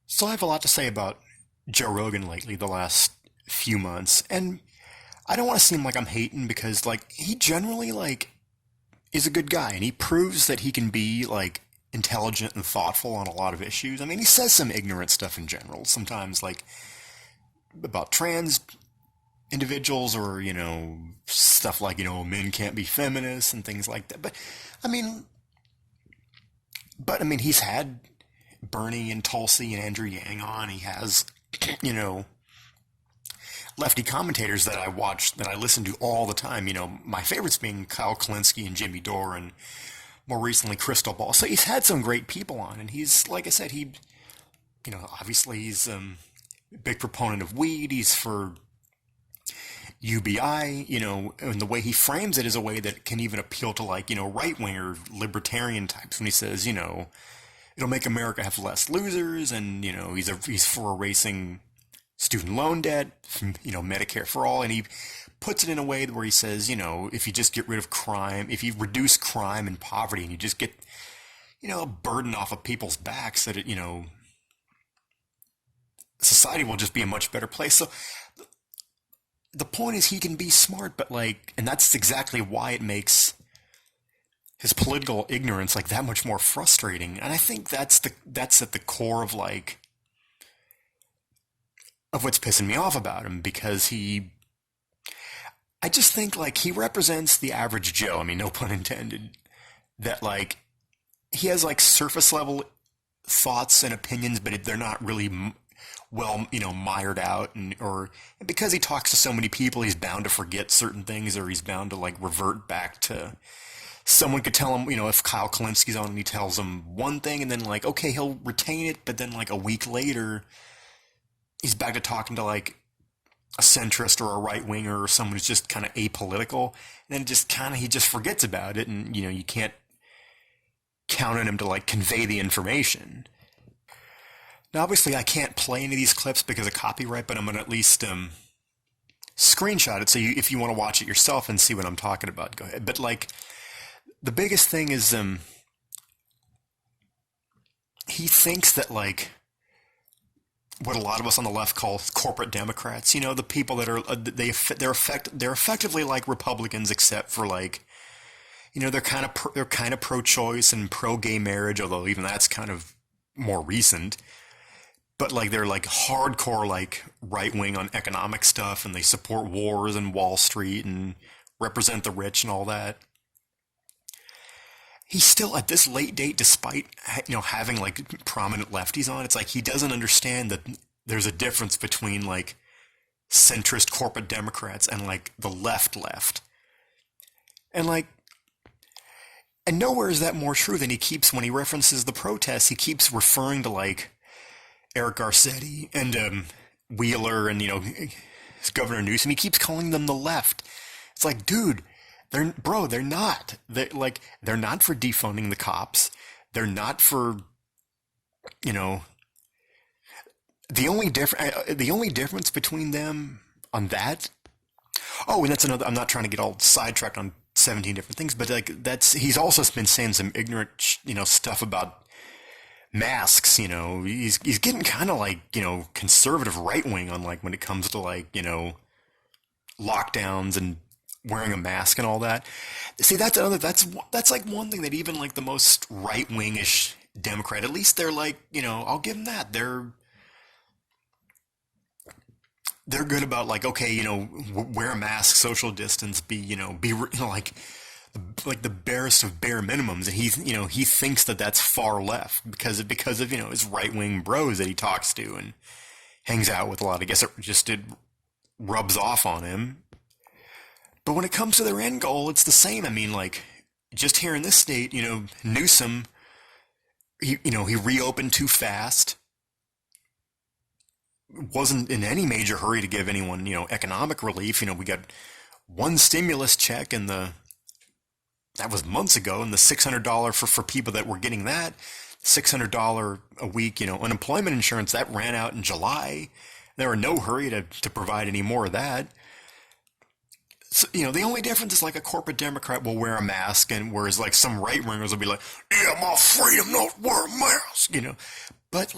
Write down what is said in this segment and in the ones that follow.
So I have a lot to say about Joe Rogan lately, the last few months, and I don't want to seem like I'm hating because he generally is a good guy and he proves that he can be intelligent and thoughtful on a lot of issues. I mean, he says some ignorant stuff in general, sometimes about trans individuals or, stuff men can't be feminists and things like that. I mean, but I mean, he's had Bernie and Tulsi and Andrew Yang on. He has, you know, lefty commentators that I watch, that I listen to all the time. My favorites being Kyle Kulinski and Jimmy Dore, and more recently Crystal Ball. So he's had some great people on, and he's, like I said, obviously he's a big proponent of weed. He's for UBI, and the way he frames it is a way that can even appeal to right wing or libertarian types when he says, it'll make America have less losers, and he's for erasing student loan debt, Medicare for all, and he puts it in a way where he says, if you just get rid of crime, if you reduce crime and poverty, and you just get, a burden off of people's backs, that society will just be a much better place. So the point is, he can be smart, but and that's exactly why it makes his political ignorance that much more frustrating. And I think that's at the core of of what's pissing me off about him, because I just think he represents the average Joe. I mean, no pun intended. That he has surface level thoughts and opinions, but they're not really well, mired out, and because he talks to so many people, he's bound to forget certain things, or he's bound to revert back to someone could tell him, if Kyle Kulinski's on and he tells him one thing, and then okay, he'll retain it, but then a week later, he's back to talking to a centrist or a right winger or someone who's just kind of apolitical, and then he just forgets about it, and you can't count on him to convey the information. Now, obviously, I can't play any of these clips because of copyright, but I'm gonna at least screenshot it, so if you want to watch it yourself and see what I'm talking about, go ahead. But the biggest thing is he thinks that what a lot of us on the left call corporate Democrats, the people that are they're effectively like Republicans, except for they're kind of pro-choice and pro-gay marriage, although even that's kind of more recent. But they're hardcore right wing on economic stuff, and they support wars and Wall Street and represent the rich and all that. He's still at this late date, despite having prominent lefties on. It's he doesn't understand that there's a difference between centrist corporate Democrats and the left, and and nowhere is that more true than when he references the protests, he keeps referring to Eric Garcetti and Wheeler and Governor Newsom. He keeps calling them the left. It's dude. They're not. They're not for defunding the cops. They're not for, the only difference between them on that. Oh, and that's another. I'm not trying to get all sidetracked on 17 different things, but he's also been saying some ignorant, stuff about masks. He's getting kind of conservative right wing on when it comes to lockdowns and wearing a mask and all that. See, that's one thing that even the most right wingish Democrat, at least they're I'll give them that. They're good about okay, wear a mask, social distance, be the barest of bare minimums, and he thinks that that's far left because of his right wing bros that he talks to and hangs out with a lot. I guess it rubs off on him. But when it comes to their end goal, it's the same. I mean, just here in this state, Newsom, he reopened too fast. Wasn't in any major hurry to give anyone, economic relief. We got one stimulus check, and that was months ago, and the $600 for people that were getting that, $600 a week, unemployment insurance, that ran out in July. There were no hurry to provide any more of that. So, the only difference is a corporate Democrat will wear a mask, and whereas some right wingers will be yeah, my freedom not wear a mask, But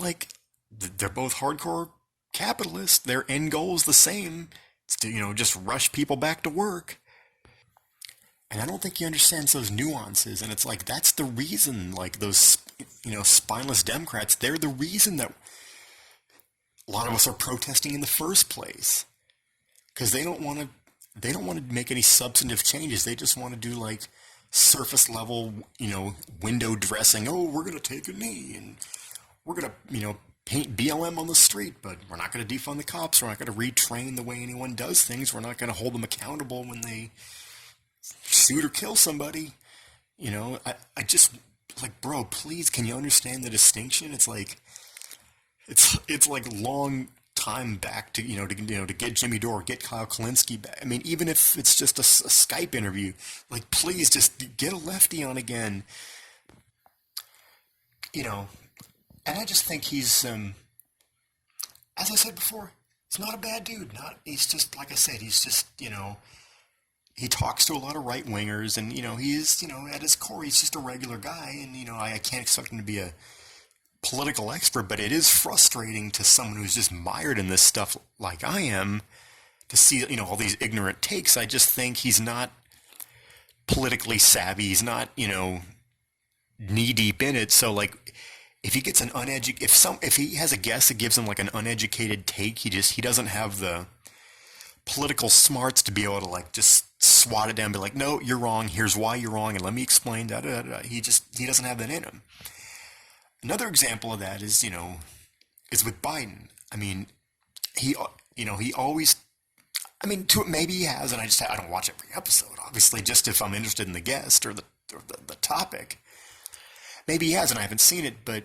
they're both hardcore capitalists. Their end goal is the same. It's to, just rush people back to work. And I don't think he understands those nuances. And it's like, that's the reason, like, those, spineless Democrats, they're the reason that a lot of us are protesting in the first place. Because they don't want to make any substantive changes. They just want to do, like, surface level, window dressing. Oh, we're going to take a knee and we're going to, paint BLM on the street, but we're not going to defund the cops. We're not going to retrain the way anyone does things. We're not going to hold them accountable when they shoot or kill somebody. I just, like, bro, please, can you understand the distinction? It's like, it's like long time back to, to get Jimmy Dore, get Kyle Kulinski back. I mean, even if it's just a Skype interview, like, please just get a lefty on again, you know. And I just think he's, as I said before, he's not a bad dude. He's just, like I said, he's just, he talks to a lot of right wingers, and he's, at his core, he's just a regular guy, and I can't expect him to be a political expert, but it is frustrating to someone who's just mired in this stuff like I am to see, all these ignorant takes. I just think he's not politically savvy. He's not, knee deep in it. So, like, if he gets an uneducated, if he has a guest that gives him like an uneducated take, he doesn't have the political smarts to be able to, like, just swat it down and be like, no, you're wrong, here's why you're wrong, and let me explain, da da da. He doesn't have that in him. Another example of that is with Biden. I mean, he always, maybe he has, and I don't watch every episode, obviously, just if I'm interested in the guest or the topic. Maybe he has, and I haven't seen it, but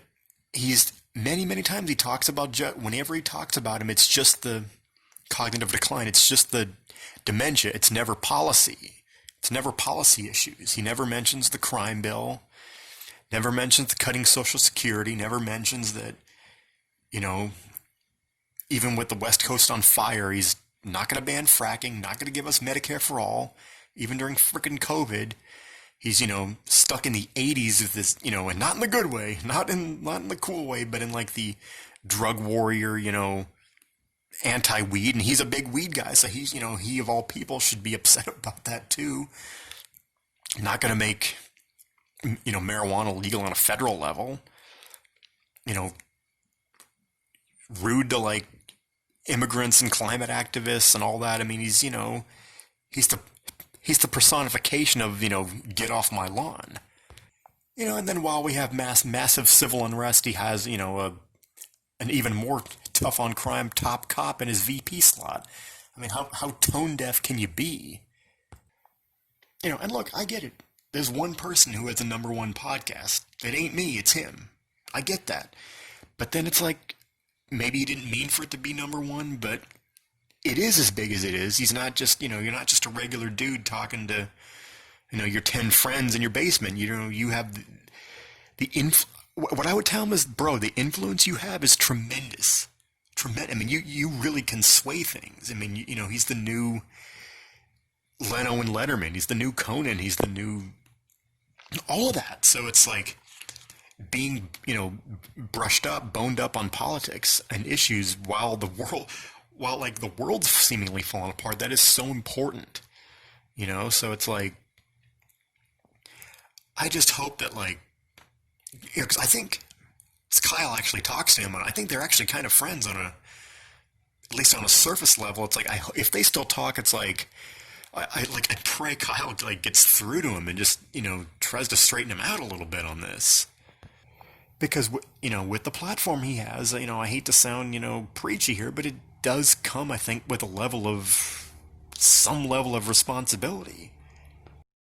he's many times he talks about, whenever he talks about him, it's just the cognitive decline. It's just the dementia. It's never policy. It's never policy issues. He never mentions the crime bill, never mentions the cutting Social Security, never mentions that, even with the West Coast on fire, he's not going to ban fracking, not going to give us Medicare for all, even during frickin' COVID. He's, stuck in the 80s with this, and not in the good way, not in the cool way, but in, like, the drug warrior, anti-weed, and he's a big weed guy, so he's, he of all people should be upset about that too. Not going to make, marijuana legal on a federal level. Rude to, like, immigrants and climate activists and all that. I mean, he's the personification of, get off my lawn. And then while we have massive civil unrest, he has, an even more tough on crime top cop in his VP slot. I mean, how tone deaf can you be? And look, I get it. There's one person who has a number one podcast. It ain't me, it's him. I get that. But then it's like, maybe he didn't mean for it to be number one, but it is as big as it is. He's not just, you're not just a regular dude talking to, your 10 friends in your basement. You have what I would tell him is, bro, the influence you have is tremendous. Tremendous. I mean, you really can sway things. I mean, he's the new Leno and Letterman. He's the new Conan. He's the new, all of that. So it's like being, brushed up, boned up on politics and issues while like the world's seemingly falling apart. That is so important, so it's like, I just hope that, like, because I think Kyle actually talks to him, and I think they're actually kind of friends at least on a surface level. It's like, if they still talk, it's like, I pray Kyle, like, gets through to him and just, tries to straighten him out a little bit on this. Because, with the platform he has, I hate to sound, preachy here, but it does come, I think, with some level of responsibility.